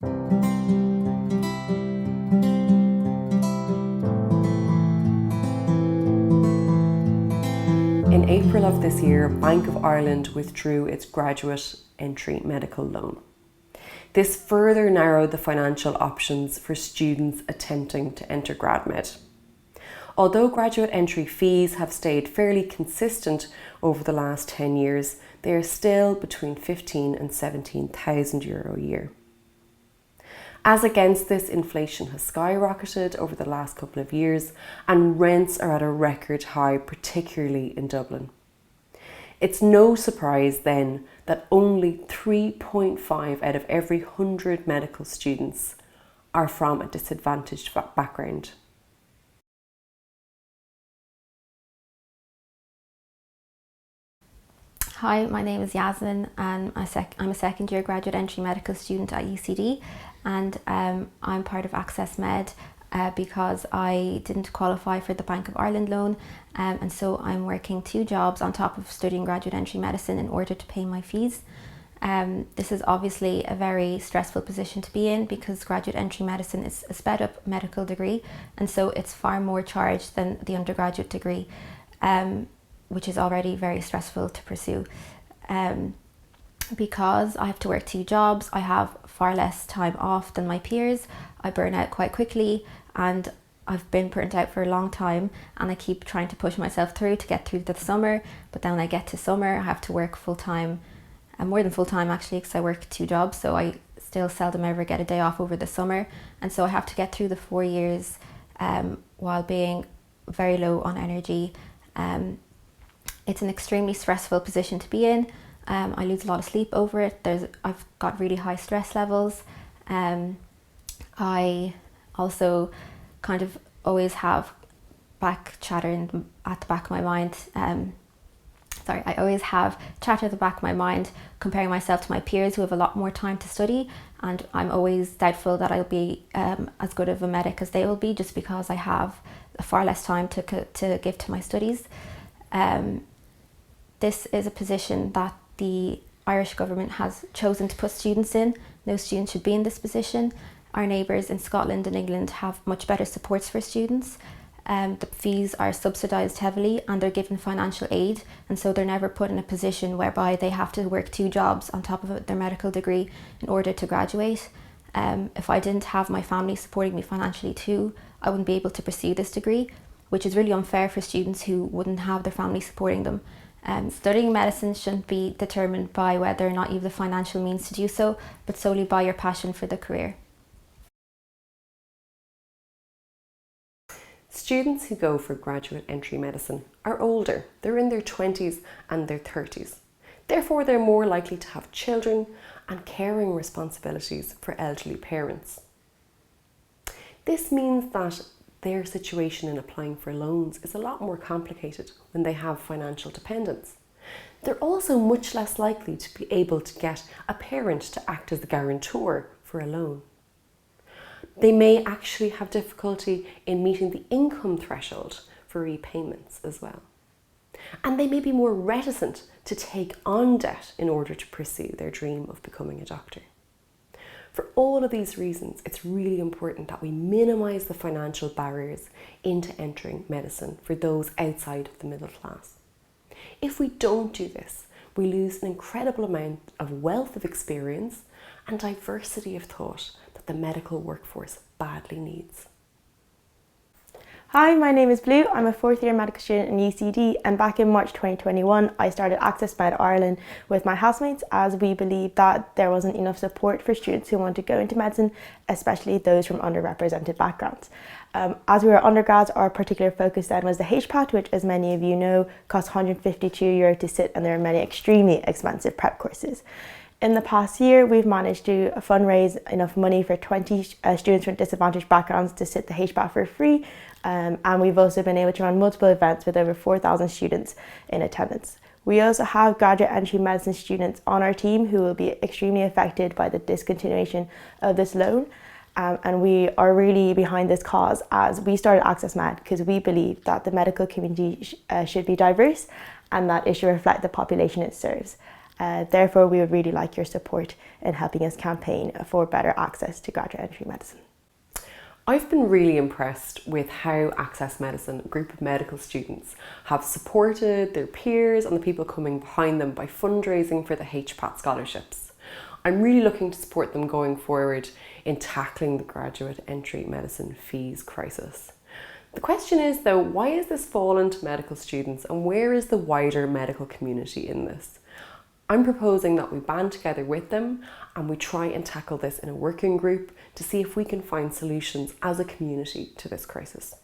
In April of this year, Bank of Ireland withdrew its graduate entry medical loan. This further narrowed the financial options for students attempting to enter GradMed. Although graduate entry fees have stayed fairly consistent over the last 10 years, they are still between 15 and 17,000 euro a year. As against this, inflation has skyrocketed over the last couple of years and rents are at a record high, particularly in Dublin. It's no surprise then that only 3.5 out of every 100 medical students are from a disadvantaged background. Hi, my name is Yasmin and I'm a second year graduate entry medical student at UCD, and I'm part of Access Med because I didn't qualify for the Bank of Ireland loan, and so I'm working 2 jobs on top of studying graduate entry medicine in order to pay my fees. This is obviously a very stressful position to be in because graduate entry medicine is a sped up medical degree, and so it's far more charged than the undergraduate degree. Which is already very stressful to pursue. Because I have to work 2 jobs, I have far less time off than my peers. I burn out quite quickly, and I've been burnt out for a long time, and I keep trying to push myself through to get through the summer, but then when I get to summer I have to work full time, and more than full time actually, because I work 2 jobs, so I still seldom ever get a day off over the summer, and so I have to get through the 4 years while being very low on energy. It's an extremely stressful position to be in. I lose a lot of sleep over it. I've got really high stress levels. I also kind of always have back chatter at the back of my mind. I always have chatter at the back of my mind comparing myself to my peers who have a lot more time to study, and I'm always doubtful that I'll be as good of a medic as they will be, just because I have far less time to give to my studies. This is a position that the Irish government has chosen to put students in. No student should be in this position. Our neighbours in Scotland and England have much better supports for students. The fees are subsidised heavily and they're given financial aid, and so they're never put in a position whereby they have to work 2 jobs on top of their medical degree in order to graduate. If I didn't have my family supporting me financially too, I wouldn't be able to pursue this degree, which is really unfair for students who wouldn't have their family supporting them. Studying medicine shouldn't be determined by whether or not you have the financial means to do so, but solely by your passion for the career. Students who go for graduate entry medicine are older. They're in their 20s and their 30s. Therefore, they're more likely to have children and caring responsibilities for elderly parents. This means that their situation in applying for loans is a lot more complicated when they have financial dependence. They're also much less likely to be able to get a parent to act as the guarantor for a loan. They may actually have difficulty in meeting the income threshold for repayments as well. And they may be more reticent to take on debt in order to pursue their dream of becoming a doctor. For all of these reasons, it's really important that we minimise the financial barriers into entering medicine for those outside of the middle class. If we don't do this, we lose an incredible amount of wealth of experience and diversity of thought that the medical workforce badly needs. Hi, my name is Blue. I'm a 4th year medical student in UCD, and back in March 2021 I started Access Med Ireland with my housemates, as we believed that there wasn't enough support for students who want to go into medicine, especially those from underrepresented backgrounds. As we were undergrads, our particular focus then was the HPAT, which, as many of you know, costs €152 to sit, and there are many extremely expensive prep courses. In the past year, we've managed to fundraise enough money for 20 students from disadvantaged backgrounds to sit the HPAT for free, and we've also been able to run multiple events with over 4,000 students in attendance. We also have graduate entry medicine students on our team who will be extremely affected by the discontinuation of this loan, and we are really behind this cause, as we started Access Med because we believe that the medical community should be diverse and that it should reflect the population it serves. Therefore, we would really like your support in helping us campaign for better access to graduate entry medicine. I've been really impressed with how Access Medicine, a group of medical students, have supported their peers and the people coming behind them by fundraising for the HPAT scholarships. I'm really looking to support them going forward in tackling the graduate entry medicine fees crisis. The question is though, why is this fallen to medical students and where is the wider medical community in this? I'm proposing that we band together with them and we try and tackle this in a working group to see if we can find solutions as a community to this crisis.